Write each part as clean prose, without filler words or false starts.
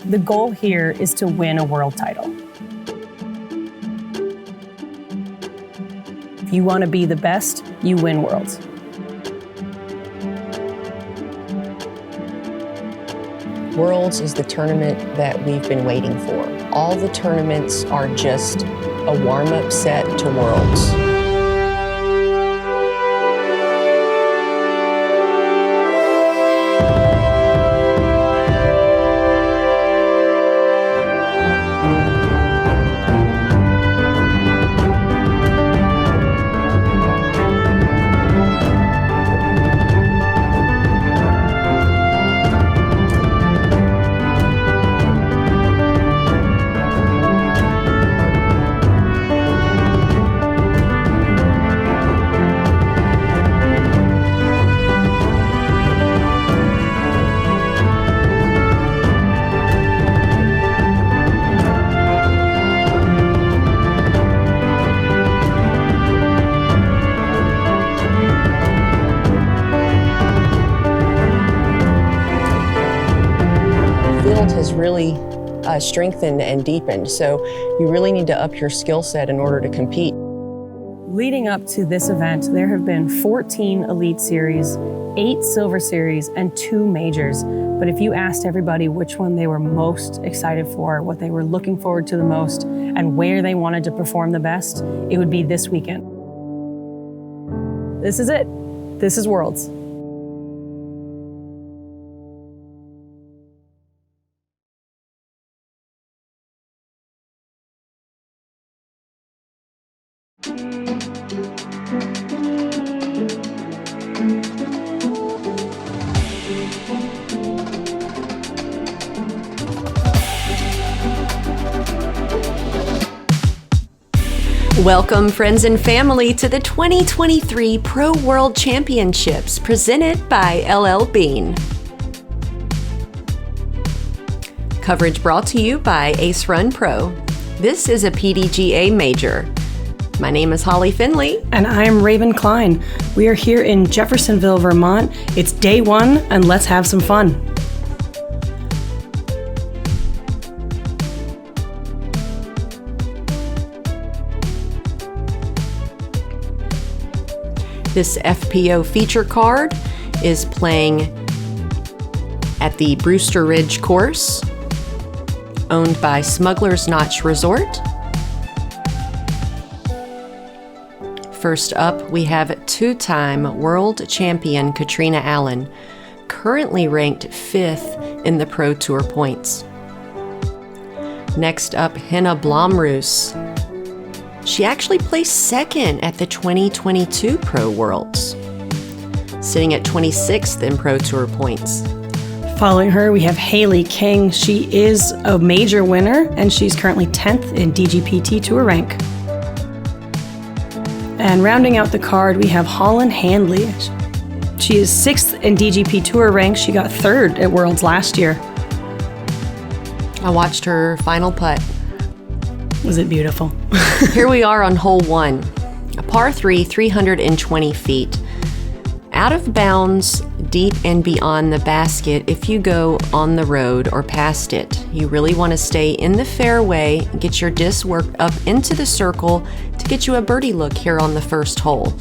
The goal here is to win a world title. If you want to be the best, you win worlds. Worlds is the tournament that we've been waiting for. All the tournaments are just a warm-up set to Worlds. Has really strengthened and deepened, so you really need to up your skill set in order to compete. Leading up to this event, there have been 14 Elite Series, 8 Silver Series, and 2 Majors. But if you asked everybody which one they were most excited for, what they were looking forward to the most, and where they wanted to perform the best, it would be this weekend. This is it. This is Worlds. Welcome, friends and family, to the 2023 Pro World Championships presented by LL Bean. Coverage brought to you by Ace Run Pro. This is a PDGA major. My name is Holly Finley. And I'm Raven Klein. We are here in Jeffersonville, Vermont. It's day 1, and let's have some fun. This FPO feature card is playing at the Brewster Ridge course, owned by Smuggler's Notch Resort. First up, we have two-time world champion Catrina Allen, currently ranked 5th in the Pro Tour points. Next up, Henna Blomroos. She actually placed 2nd at the 2022 Pro Worlds, sitting at 26th in Pro Tour points. Following her, we have Hailey King. She is a major winner, and she's currently 10th in DGPT Tour rank. And rounding out the card, we have Holyn Handley. She is 6th in DGP Tour rank. She got 3rd at Worlds last year. I watched her final putt. Was it beautiful? Here we are on hole 1, a par 3, 320 feet. Out of bounds, deep and beyond the basket if you go on the road or past it. You really want to stay in the fairway, get your disc worked up into the circle to get you a birdie look here on the first hole.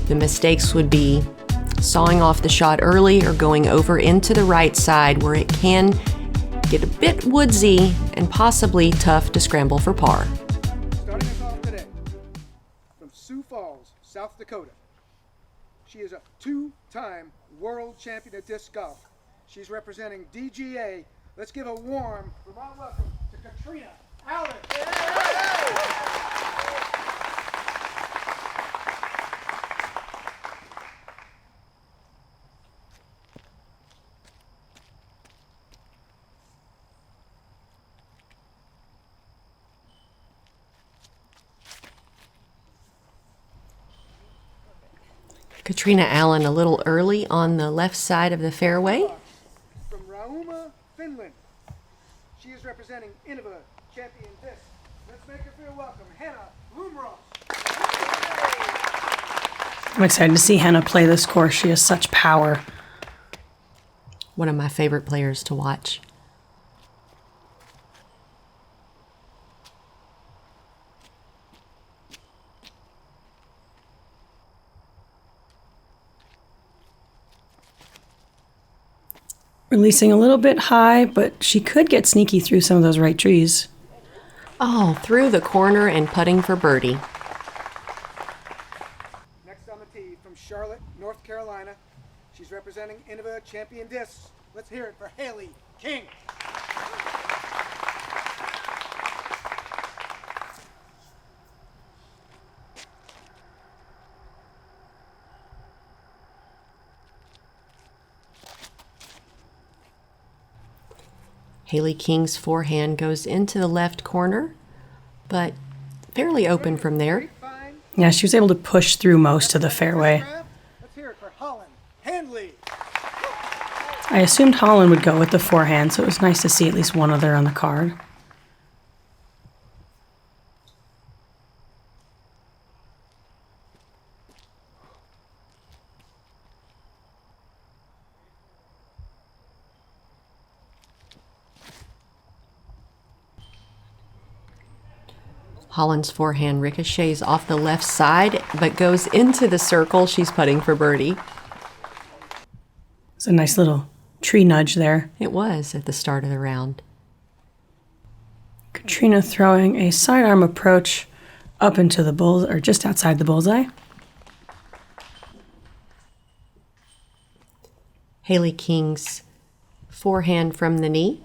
The mistakes would be sawing off the shot early or going over into the right side where it can get a bit woodsy and possibly tough to scramble for par. Starting us off today from Sioux Falls, South Dakota. She is a 2-time world champion of disc golf. She's representing DGA. Let's give a warm welcome to Catrina Allen. Catrina Allen a little early on the left side of the fairway. From Rauma, Finland. She is representing Innova Champion Disc. Let's make her feel welcome. Henna Blomroos. I'm excited to see Henna play this course. She has such power. One of my favorite players to watch. Releasing a little bit high, but she could get sneaky through some of those right trees. Oh, through the corner and putting for birdie. Next on the tee from Charlotte, North Carolina. She's representing Innova Champion Disc. Let's hear it for Hailey King. Hailey King's forehand goes into the left corner, but fairly open from there. Yeah, she was able to push through most of the fairway. Let's hear it for Holyn Handley. I assumed Holyn would go with the forehand, so it was nice to see at least one other on the card. Holyn's forehand ricochets off the left side, but goes into the circle. She's putting for birdie. It's a nice little tree nudge there. It was at the start of the round. Catrina throwing a sidearm approach up into the bullseye, or just outside the bullseye. Hailey King's forehand from the knee.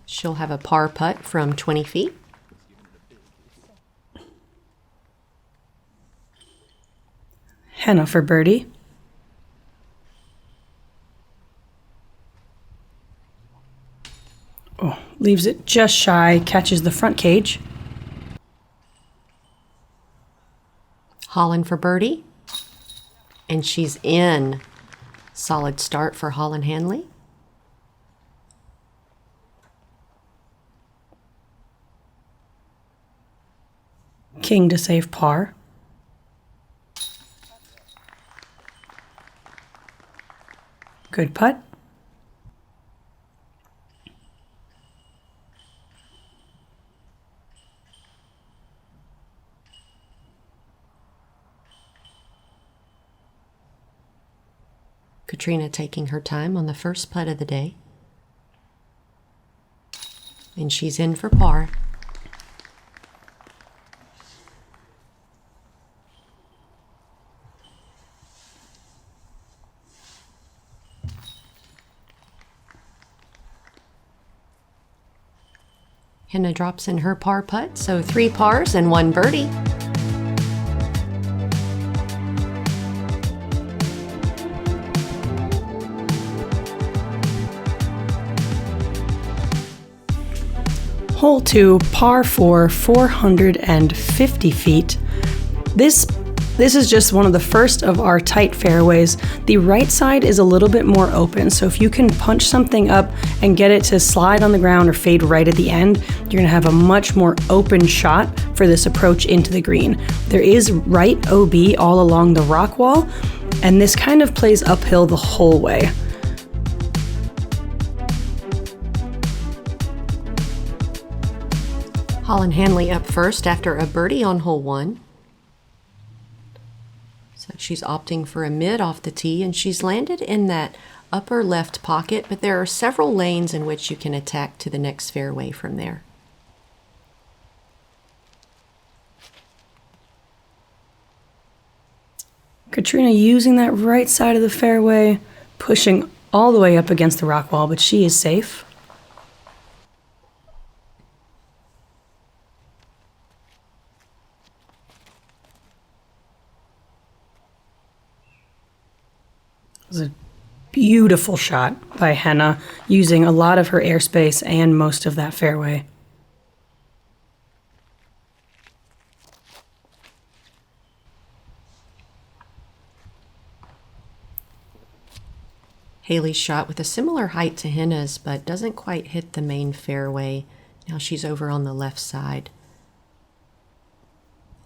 She'll have a par putt from 20 feet. Henna for birdie. Oh, leaves it just shy, catches the front cage. Holyn for birdie. And she's in. Solid start for Holyn Handley. King to save par. Good putt. Catrina taking her time on the first putt of the day. And she's in for par. Henna drops in her par putt, so 3 pars and 1 birdie. Hole 2, par 4, 450 feet. This is just one of the first of our tight fairways. The right side is a little bit more open, so if you can punch something up and get it to slide on the ground or fade right at the end, you're gonna have a much more open shot for this approach into the green. There is right OB all along the rock wall, and this kind of plays uphill the whole way. Holyn Handley up first after a birdie on hole 1. So she's opting for a mid off the tee, and she's landed in that upper left pocket, but there are several lanes in which you can attack to the next fairway from there. Catrina using that right side of the fairway, pushing all the way up against the rock wall, but she is safe. It was a beautiful shot by Henna, using a lot of her airspace and most of that fairway. Hailey's shot with a similar height to Henna's, but doesn't quite hit the main fairway. Now she's over on the left side.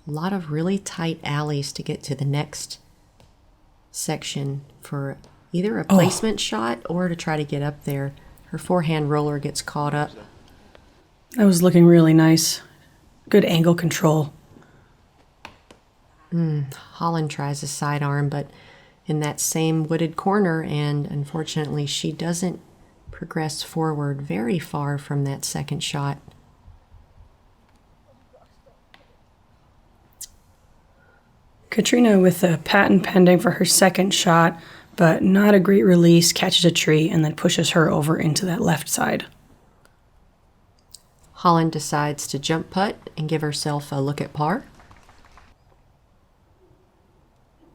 A lot of really tight alleys to get to the next section for either a placement shot or to try to get up there. Her forehand roller gets caught up. That was looking really nice. Good angle control. Holyn tries a sidearm, but in that same wooded corner, and unfortunately she doesn't progress forward very far from that second shot. Catrina with a patent pending for her second shot, but not a great release, catches a tree and then pushes her over into that left side. Holyn decides to jump putt and give herself a look at par.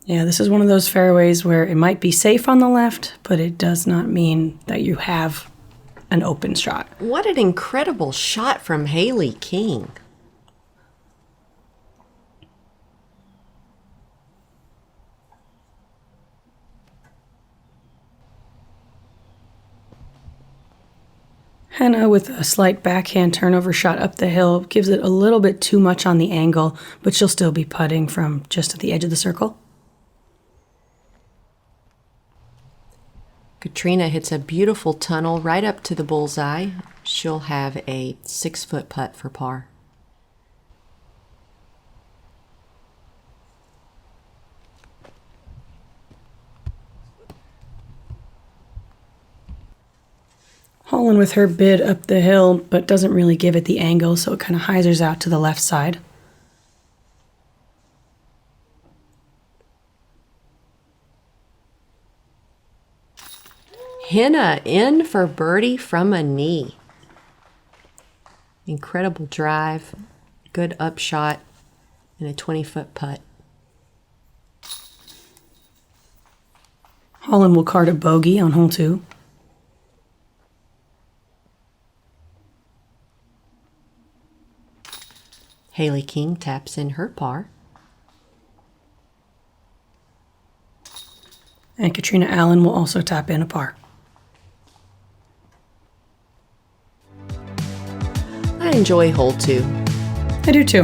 Yeah, this is one of those fairways where it might be safe on the left, but it does not mean that you have an open shot. What an incredible shot from Hailey King. Henna with a slight backhand turnover shot up the hill gives it a little bit too much on the angle, but she'll still be putting from just at the edge of the circle. Catrina hits a beautiful tunnel right up to the bullseye. She'll have a 6-foot putt for par. Holyn with her bid up the hill, but doesn't really give it the angle, so it kind of hyzers out to the left side. Henna in for birdie from a knee. Incredible drive, good upshot, and a 20-foot putt. Holyn will card a bogey on hole 2. Hailey King taps in her par. And Catrina Allen will also tap in a par. I enjoy hole 2. I do too.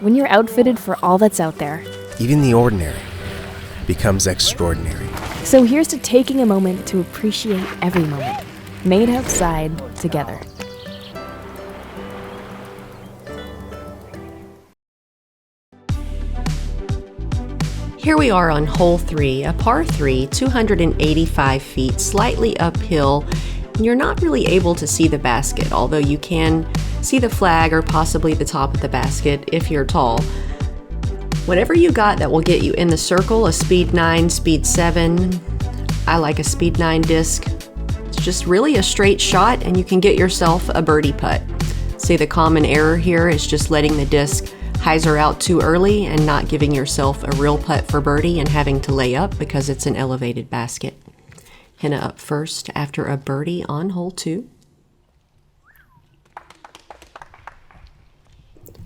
When you're outfitted for all that's out there. Even the ordinary becomes extraordinary. So here's to taking a moment to appreciate every moment, made outside together. Here we are on hole 3, a par 3, 285 feet, slightly uphill. You're not really able to see the basket, although you can see the flag or possibly the top of the basket if you're tall. Whatever you got that will get you in the circle, a speed 9, speed 7. I like a speed 9 disc. It's just really a straight shot and you can get yourself a birdie putt. See, the common error here is just letting the disc hyzer out too early and not giving yourself a real putt for birdie and having to lay up because it's an elevated basket. Henna up first after a birdie on hole 2.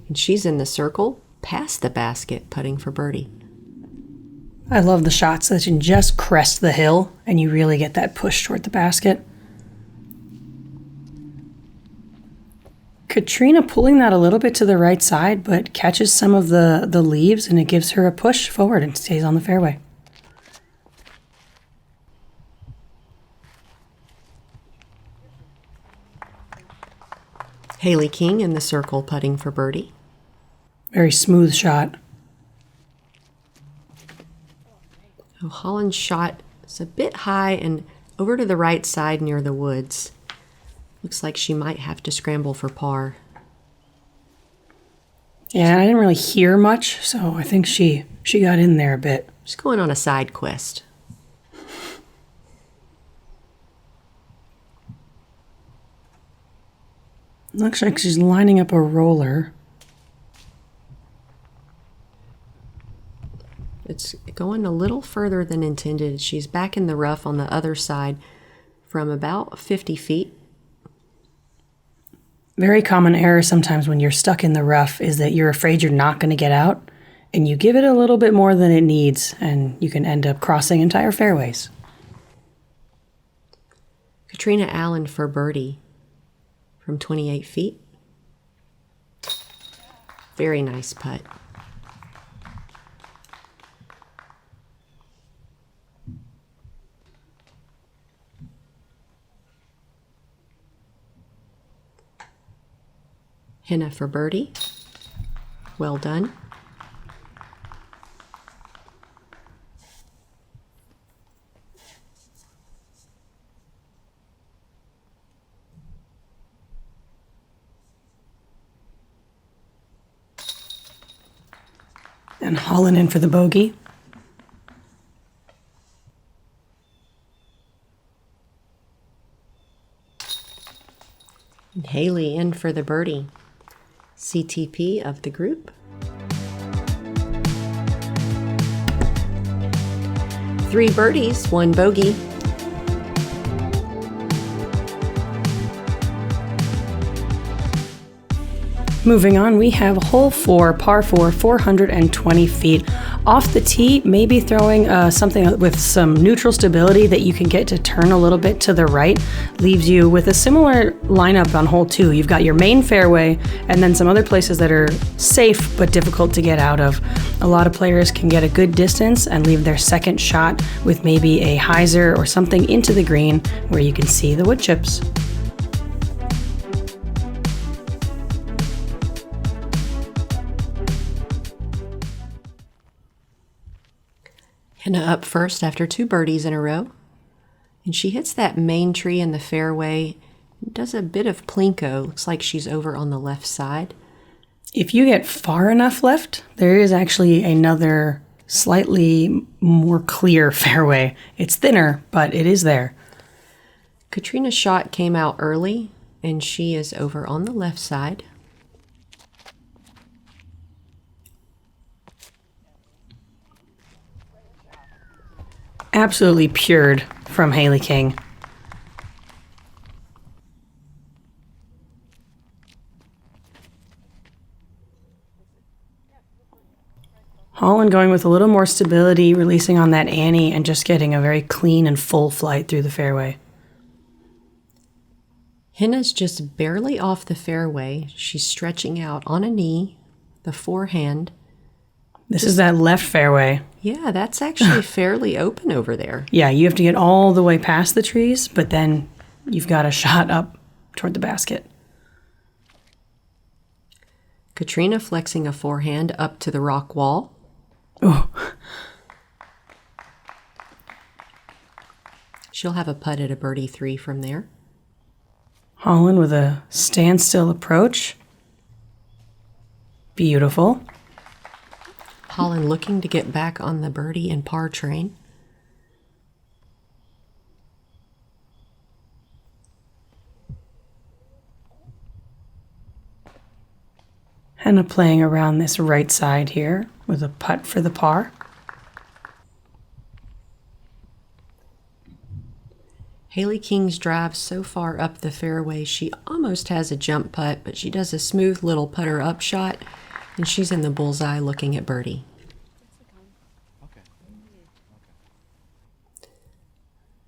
And she's in the circle past the basket, putting for birdie. I love the shots that you can just crest the hill and you really get that push toward the basket. Catrina pulling that a little bit to the right side, but catches some of the leaves and it gives her a push forward and stays on the fairway. Hailey King in the circle putting for birdie. Very smooth shot. Oh, Holyn's shot is a bit high and over to the right side near the woods. Looks like she might have to scramble for par. Yeah, I didn't really hear much, so I think she got in there a bit. She's going on a side quest. Looks like she's lining up a roller. It's going a little further than intended. She's back in the rough on the other side from about 50 feet. Very common error sometimes when you're stuck in the rough is that you're afraid you're not going to get out, and you give it a little bit more than it needs, and you can end up crossing entire fairways. Catrina Allen for birdie from 28 feet. Very nice putt. Henna for birdie. Well done. And Holyn in for the bogey. And Hailey in for the birdie. CTP of the group. Three birdies, one bogey. Moving on, we have hole 4, par 4, 420 feet. Off the tee, maybe throwing something with some neutral stability that you can get to turn a little bit to the right leaves you with a similar lineup on hole 2. You've got your main fairway and then some other places that are safe but difficult to get out of. A lot of players can get a good distance and leave their second shot with maybe a hyzer or something into the green where you can see the wood chips. Henna up first after 2 birdies in a row. And she hits that main tree in the fairway, does a bit of plinko. Looks like she's over on the left side. If you get far enough left, there is actually another slightly more clear fairway. It's thinner, but it is there. Catrina's shot came out early, and she is over on the left side. Absolutely pured from Hailey King. Holyn going with a little more stability, releasing on that Annie and just getting a very clean and full flight through the fairway. Henna's just barely off the fairway. She's stretching out on a knee, the forehand. This is that left fairway. Yeah, that's actually fairly open over there. Yeah, you have to get all the way past the trees, but then you've got a shot up toward the basket. Catrina flexing a forehand up to the rock wall. Oh. She'll have a putt at a birdie 3 from there. Holyn with a standstill approach. Beautiful. Holyn looking to get back on the birdie and par train. Henna playing around this right side here with a putt for the par. Hailey King's drive so far up the fairway, she almost has a jump putt, but she does a smooth little putter up shot, and she's in the bullseye looking at birdie.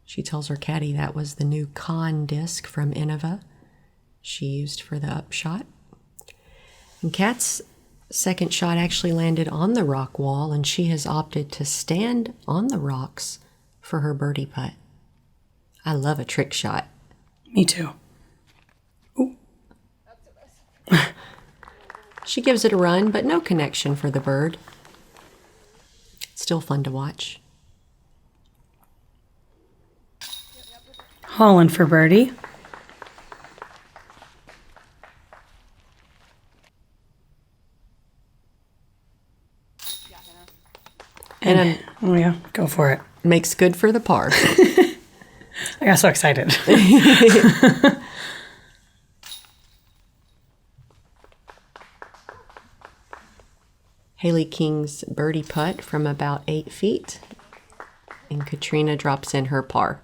She tells her caddy that was the new Con disc from Innova she used for the upshot. And Kat's second shot actually landed on the rock wall, and she has opted to stand on the rocks for her birdie putt. I love a trick shot. Me too. Ooh. She gives it a run, but no connection for the bird. Still fun to watch. Holyn for birdie. And oh yeah, go for it. makes good for the par. I got so excited. Hailey King's birdie putt from about 8 feet. And Catrina drops in her par.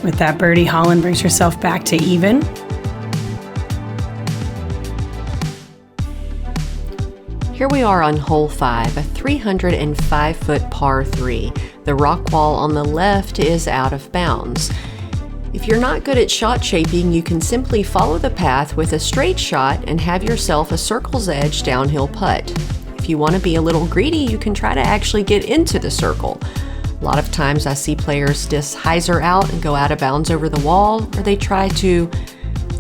With that birdie, Holyn brings herself back to even. Here we are on hole 5, a 305-foot par 3. The rock wall on the left is out of bounds. If you're not good at shot shaping, you can simply follow the path with a straight shot and have yourself a circle's edge downhill putt. If you want to be a little greedy, you can try to actually get into the circle. A lot of times I see players disc hyzer out and go out of bounds over the wall, or they try to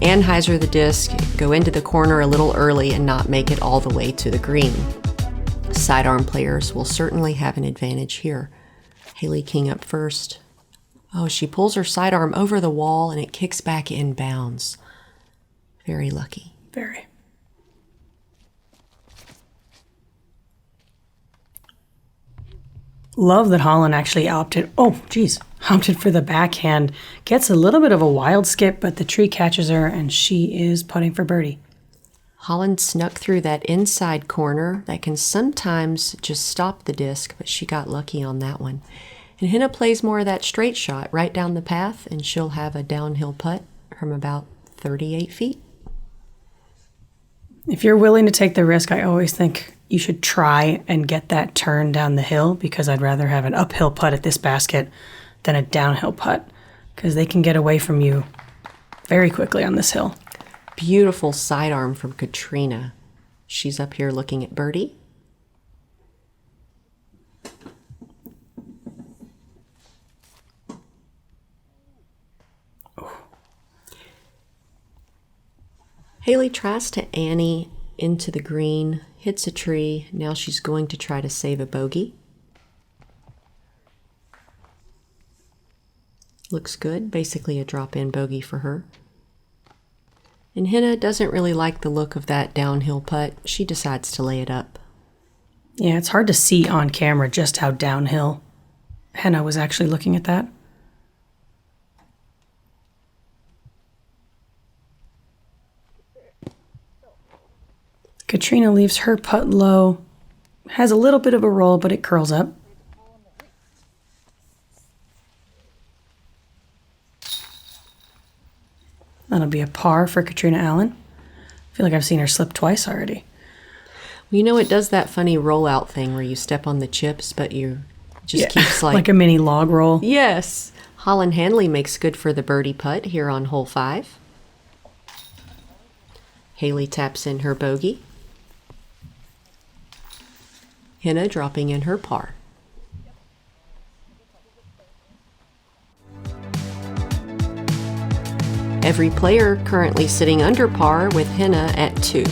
anhyzer the disc, go into the corner a little early and not make it all the way to the green. Sidearm players will certainly have an advantage here. Hailey King up first. Oh, she pulls her sidearm over the wall and it kicks back in bounds. Very lucky. Very. Love that Holyn actually opted for the backhand. Gets a little bit of a wild skip, but the tree catches her and she is putting for birdie. Holyn snuck through that inside corner that can sometimes just stop the disc, but she got lucky on that one. And Henna plays more of that straight shot right down the path, and she'll have a downhill putt from about 38 feet. If you're willing to take the risk, I always think you should try and get that turn down the hill, because I'd rather have an uphill putt at this basket than a downhill putt, because they can get away from you very quickly on this hill. Beautiful sidearm from Catrina. She's up here looking at birdie. Hailey tries to Annie into the green, hits a tree. Now she's going to try to save a bogey. Looks good, basically a drop-in bogey for her. And Henna doesn't really like the look of that downhill putt. She decides to lay it up. Yeah, it's hard to see on camera just how downhill Henna was actually looking at that. Catrina leaves her putt low, has a little bit of a roll, but it curls up. That'll be a par for Catrina Allen. I feel like I've seen her slip twice already. Well, you know, it does that funny rollout thing where you step on the chips, but you just keeps like a mini log roll. Yes. Holyn Handley makes good for the birdie putt here on hole 5. Hailey taps in her bogey. Henna dropping in her par. Every player currently sitting under par, with Henna at 2.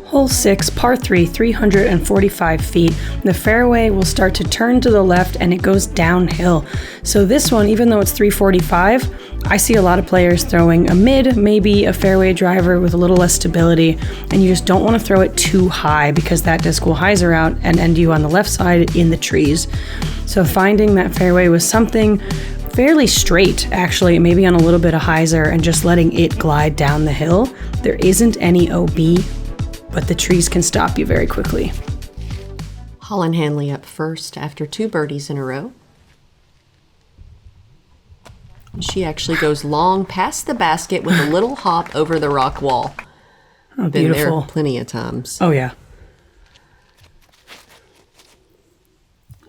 Hole 6, par 3, 345 feet. The fairway will start to turn to the left and it goes downhill. So this one, even though it's 345, I see a lot of players throwing a mid, maybe a fairway driver with a little less stability, and you just don't want to throw it too high because that disc will hyzer out and end you on the left side in the trees. So finding that fairway was something fairly straight, actually, maybe on a little bit of hyzer, and just letting it glide down the hill. There isn't any OB, but the trees can stop you very quickly. Holyn Handley up first after 2 birdies in a row. And she actually goes long past the basket with a little hop over the rock wall. Oh, been beautiful. there plenty of times. Oh, yeah.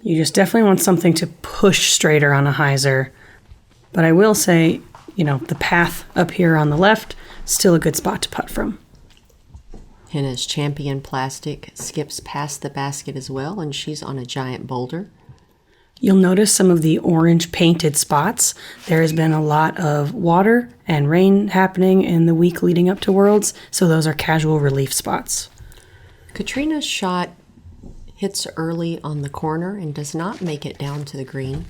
You just definitely want something to push straighter on a hyzer. But I will say, the path up here on the left, still a good spot to putt from. Henna's Champion Plastic skips past the basket as well, and she's on a giant boulder. You'll notice some of the orange painted spots. There has been a lot of water and rain happening in the week leading up to Worlds, so those are casual relief spots. Catrina's shot hits early on the corner and does not make it down to the green.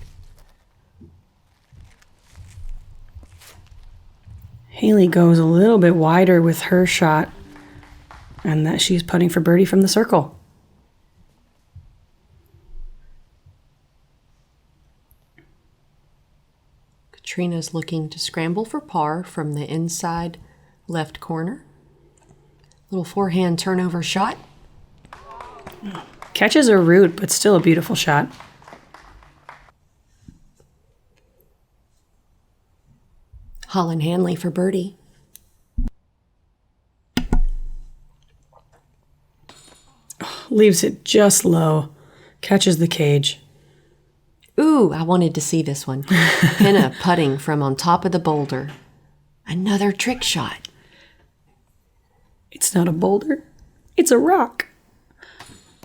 Hailey goes a little bit wider with her shot, and that she's putting for birdie from the circle. Catrina's looking to scramble for par from the inside left corner. Little forehand turnover shot. Catches a root, but still a beautiful shot. Holyn Handley for birdie. Leaves it just low. Catches the cage. Ooh, I wanted to see this one. Henna putting from on top of the boulder. Another trick shot. It's not a boulder. It's a rock.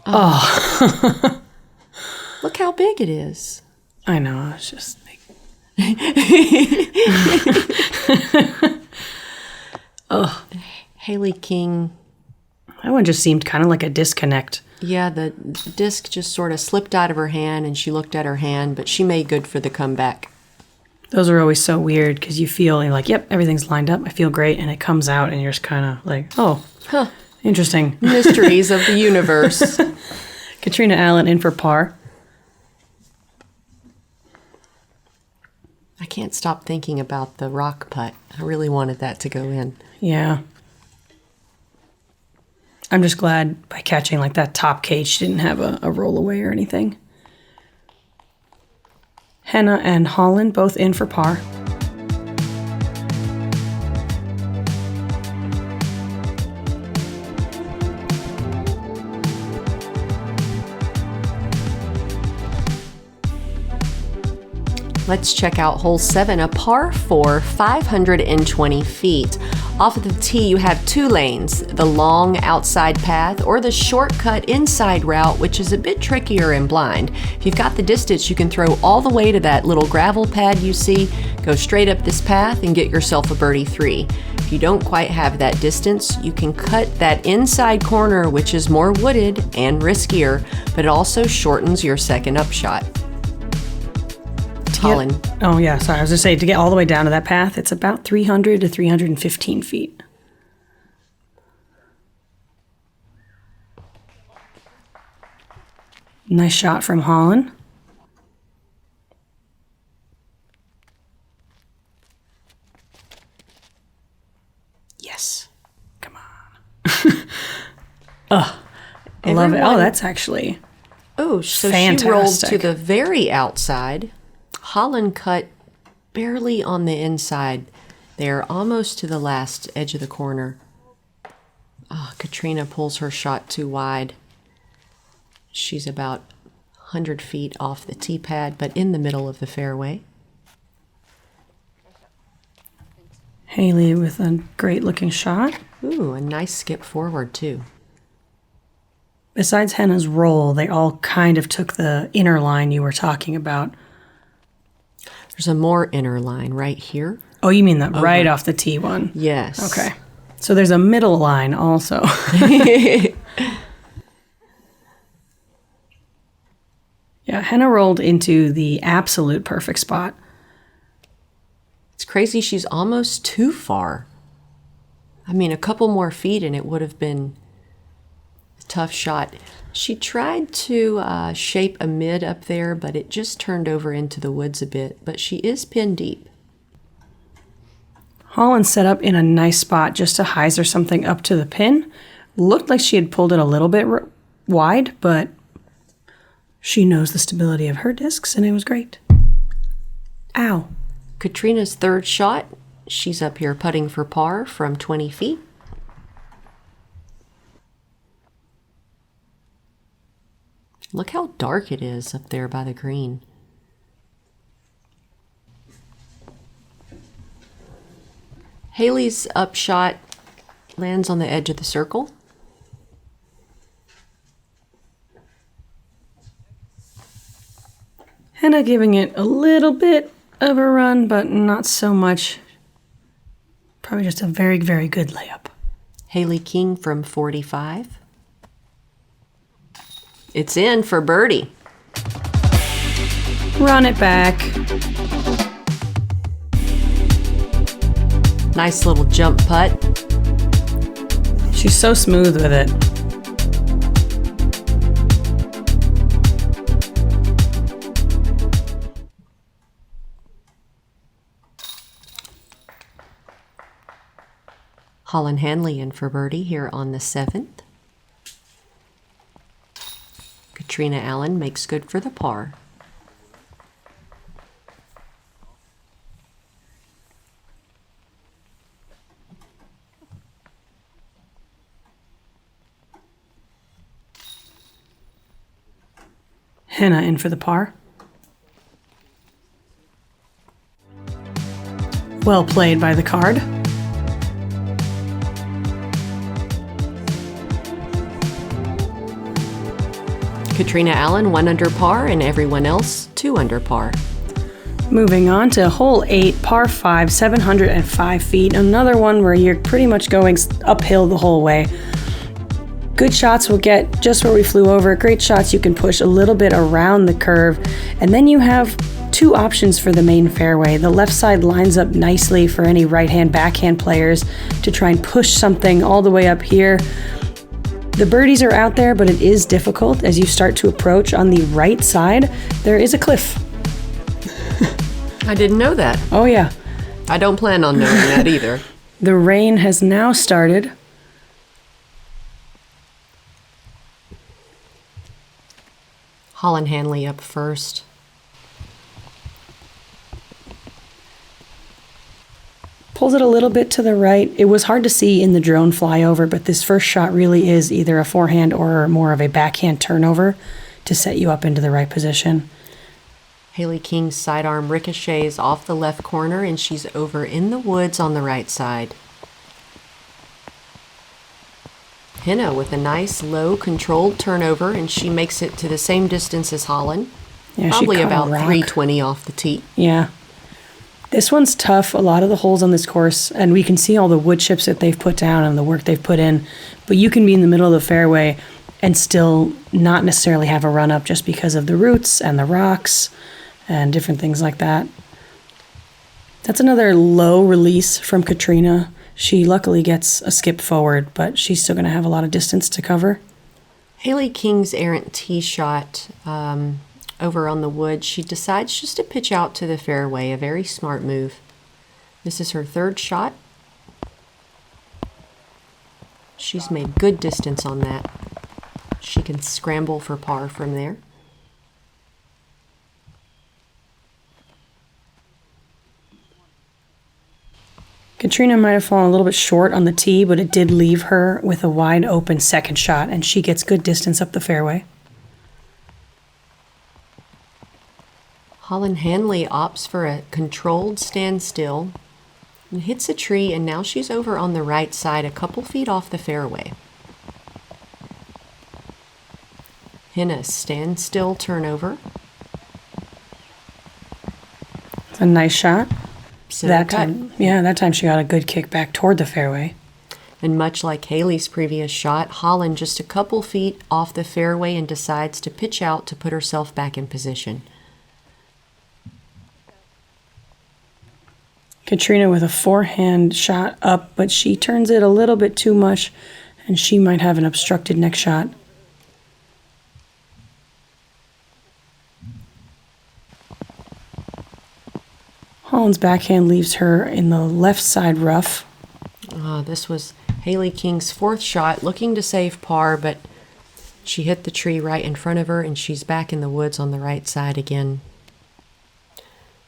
Oh. Look how big it is. I know. It's just Oh, Hailey King. That one just seemed kind of like a disconnect. Yeah, the disc just sort of slipped out of her hand, and she looked at her hand, but she made good for the comeback. Those are always so weird because you feel you're like, yep, everything's lined up. I feel great. And it comes out and you're just kind of like, oh, interesting. Mysteries of the universe. Catrina Allen in for par. I can't stop thinking about the rock putt. I really wanted that to go in. Yeah. I'm just glad by catching like that top cage, she didn't have a roll away or anything. Henna and Holyn both in for par. Let's check out hole 7, a par 4, 520 feet. Off of the tee, you have 2 lanes, the long outside path or the shortcut inside route, which is a bit trickier and blind. If you've got the distance, you can throw all the way to that little gravel pad you see, go straight up this path and get yourself a birdie 3. If you don't quite have that distance, you can cut that inside corner, which is more wooded and riskier, but it also shortens your second up shot. Holyn. Oh, yeah. Sorry. I was going to say, to get all the way down to that path, it's about 300 to 315 feet. Nice shot from Holyn. Yes. Come on. Oh, I love it. Oh, that's actually so fantastic. She rolled to the very outside. Holyn cut barely on the inside there, almost to the last edge of the corner. Catrina pulls her shot too wide. She's about 100 feet off the tee pad, but in the middle of the fairway. Hailey with a great looking shot. Ooh, a nice skip forward too. Besides Henna's roll, they all kind of took the inner line you were talking about. There's a more inner line right here. Oh, you mean that right off the tee one? Yes. Okay. So there's a middle line also. Yeah, Henna rolled into the absolute perfect spot. It's crazy she's almost too far. I mean, a couple more feet and it would have been a tough shot. She tried to shape a mid up there, but it just turned over into the woods a bit. But she is pin deep. Holyn set up in a nice spot just to hyzer something up to the pin. Looked like she had pulled it a little bit wide, but she knows the stability of her discs, and it was great. Ow. Catrina's third shot. She's up here putting for par from 20 feet. Look how dark it is up there by the green. Hailey's upshot lands on the edge of the circle. Henna giving it a little bit of a run, but not so much. Probably just a very, very good layup. Hailey King from 45. It's in for birdie. Run it back. Nice little jump putt. She's so smooth with it. Holyn Handley in for birdie here on the 7th. Catrina Allen makes good for the par. Henna in for the par. Well played by the card. Catrina Allen 1 under par and everyone else 2 under par. Moving on to hole 8, par 5, 705 feet. Another one where you're pretty much going uphill the whole way. Good shots will get just where we flew over. Great shots you can push a little bit around the curve. And then you have 2 options for the main fairway. The left side lines up nicely for any right-hand, backhand players to try and push something all the way up here. The birdies are out there, but it is difficult as you start to approach. On the right side, there is a cliff. I didn't know that. Oh yeah. I don't plan on knowing that either. The rain has now started. Holyn Handley up first. Pulls it a little bit to the right. It was hard to see in the drone flyover, but this first shot really is either a forehand or more of a backhand turnover to set you up into the right position. Hailey King's sidearm ricochets off the left corner and she's over in the woods on the right side. Henna with a nice low controlled turnover and she makes it to the same distance as Holyn. Yeah, probably she caught a about rock. 320 off the tee. Yeah. This one's tough. A lot of the holes on this course, and we can see all the wood chips that they've put down and the work they've put in, but you can be in the middle of the fairway and still not necessarily have a run up just because of the roots and the rocks and different things like that. That's another low release from Catrina. She luckily gets a skip forward, but she's still going to have a lot of distance to cover. Hailey King's errant tee shot over on the wood, she decides just to pitch out to the fairway, a very smart move. This is her 3rd shot. She's made good distance on that. She can scramble for par from there. Catrina might have fallen a little bit short on the tee, but it did leave her with a wide open second shot, and she gets good distance up the fairway. Holyn Handley opts for a controlled standstill and hits a tree, and now she's over on the right side, a couple feet off the fairway. Henna standstill turnover. It's a nice shot. So That time she got a good kick back toward the fairway. And much like Hailey's previous shot, Holyn just a couple feet off the fairway and decides to pitch out to put herself back in position. Catrina with a forehand shot up, but she turns it a little bit too much, and she might have an obstructed next shot. Holyn's backhand leaves her in the left side rough. This was Hailey King's 4th shot, looking to save par, but she hit the tree right in front of her, and she's back in the woods on the right side again.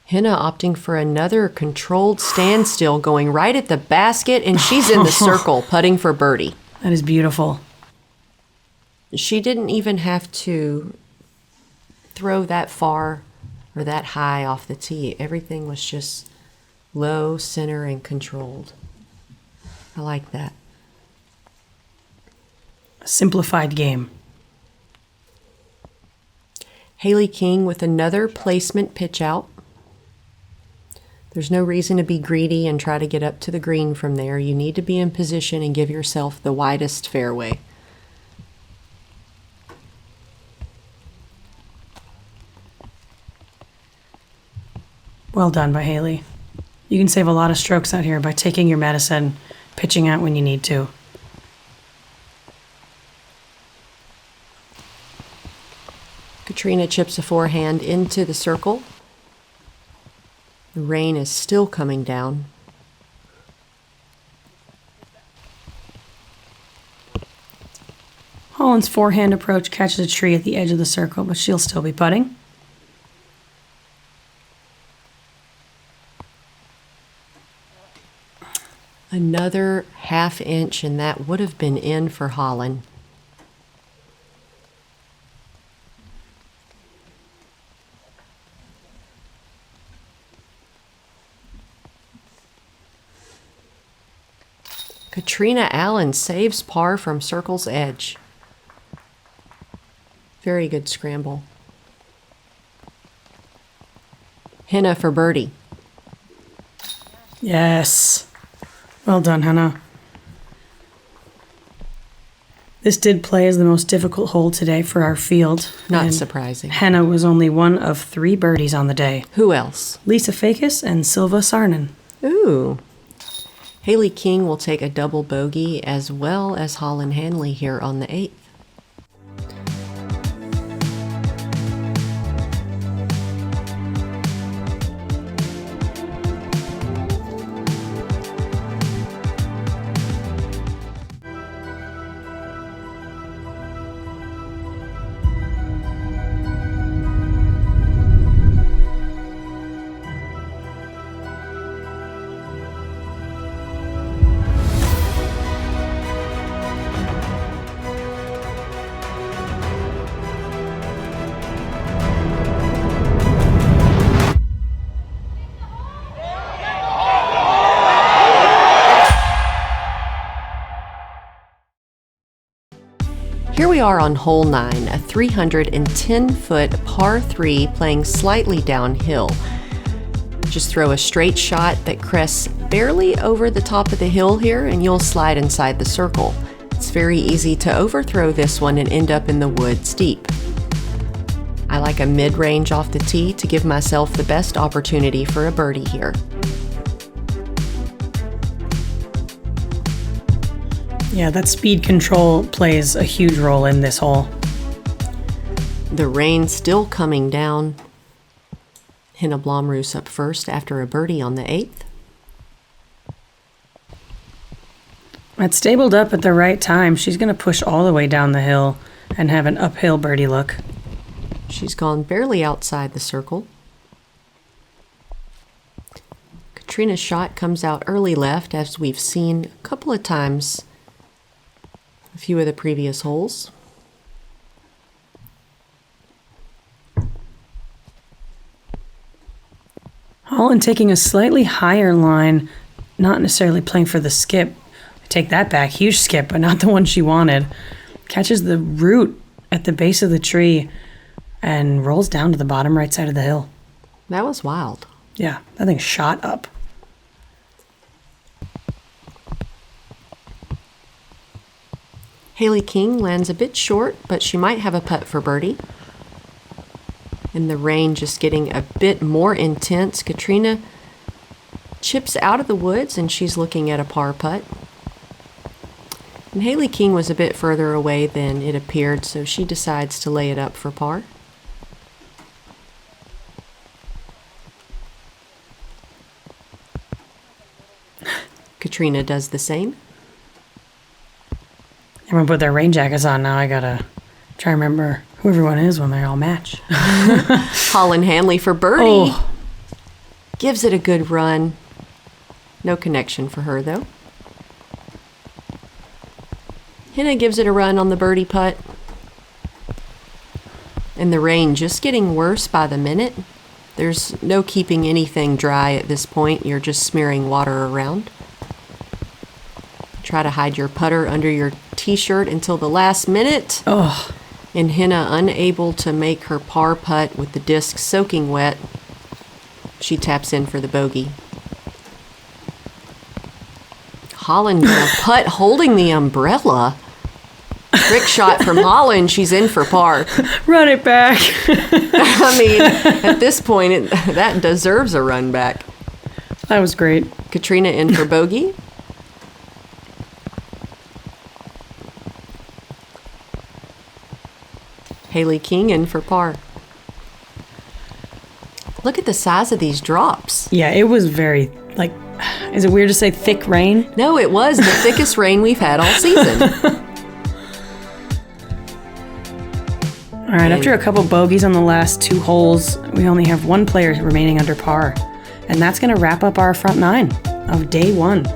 Henna opting for another controlled standstill, going right at the basket, and she's in the circle, putting for birdie. That is beautiful. She didn't even have to throw that far or that high off the tee. Everything was just low, center, and controlled. I like that. A simplified game. Hailey King with another placement pitch out. There's no reason to be greedy and try to get up to the green from there. You need to be in position and give yourself the widest fairway. Well done by Hailey. You can save a lot of strokes out here by taking your medicine, pitching out when you need to. Catrina chips a forehand into the circle. The rain is still coming down. Holyn's forehand approach catches a tree at the edge of the circle, but she'll still be putting. Another half inch, and that would have been in for Holyn. Catrina Allen saves par from circle's edge. Very good scramble. Henna for birdie. Yes. Well done, Henna. This did play as the most difficult hole today for our field. Not and surprising. Henna was only one of 3 birdies on the day. Who else? Lisa Fakis and Silva Sarnen. Ooh. Hailey King will take a double bogey as well as Holyn Handley here on the 8th. Here we are on hole 9, a 310-foot par 3 playing slightly downhill. Just throw a straight shot that crests barely over the top of the hill here and you'll slide inside the circle. It's very easy to overthrow this one and end up in the woods deep. I like a mid-range off the tee to give myself the best opportunity for a birdie here. Yeah, that speed control plays a huge role in this hole. The rain still coming down. Henna Blomroos up first after a birdie on the 8th. That's stabled up at the right time. She's going to push all the way down the hill and have an uphill birdie look. She's gone barely outside the circle. Catrina's shot comes out early left, as we've seen a couple of times a few of the previous holes. Holyn taking a slightly higher line, not necessarily playing for the skip. I take that back, huge skip, but not the one she wanted. Catches the root at the base of the tree and rolls down to the bottom right side of the hill. That was wild. Yeah, that thing shot up. Hailey King lands a bit short, but she might have a putt for birdie. And the rain just getting a bit more intense. Catrina chips out of the woods and she's looking at a par putt. And Hailey King was a bit further away than it appeared, so she decides to lay it up for par. Catrina does the same. Everyone put their rain jackets on now. I gotta try to remember who everyone is when they all match. Holyn Handley for birdie. Oh. Gives it a good run. No connection for her, though. Henna gives it a run on the birdie putt. And the rain just getting worse by the minute. There's no keeping anything dry at this point. You're just smearing water around. Try to hide your putter under your t-shirt until the last minute. Oh, And Henna, unable to make her par putt with the disc soaking wet, she taps in for the bogey. Holyn gonna putt holding the umbrella. Trick shot from Holyn. She's in for par. run it back. I mean, at this point, that deserves a run back. That was great. Catrina in for bogey. Hailey King in for par. Look at the size of these drops. Yeah, it was very, like, is it weird to say thick rain? No, it was the thickest rain we've had all season. All right, after a couple bogeys on the last 2 holes, we only have 1 player remaining under par. And that's going to wrap up our front 9 of day 1.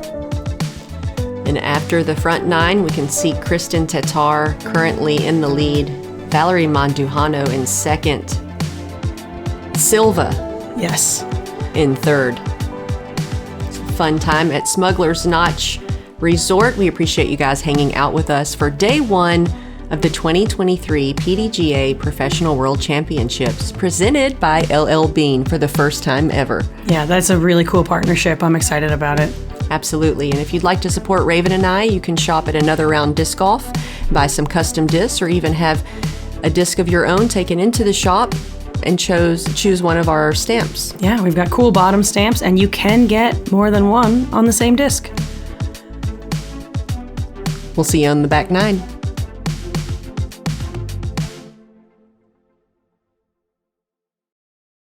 And after the front 9, we can see Kristen Tatar currently in the lead. Valerie Mandujano in second. Silva Yes. in third. It's a fun time at Smuggler's Notch Resort. We appreciate you guys hanging out with us for day 1 of the 2023 PDGA Professional World Championships, presented by LL Bean for the first time ever. Yeah, that's a really cool partnership. I'm excited about it. Absolutely. And if you'd like to support Raven and I, you can shop at Another Round Disc Golf, buy some custom discs, or even have a disc of your own taken into the shop and choose one of our stamps. Yeah, we've got cool bottom stamps, and you can get more than one on the same disc. We'll see you on the back 9.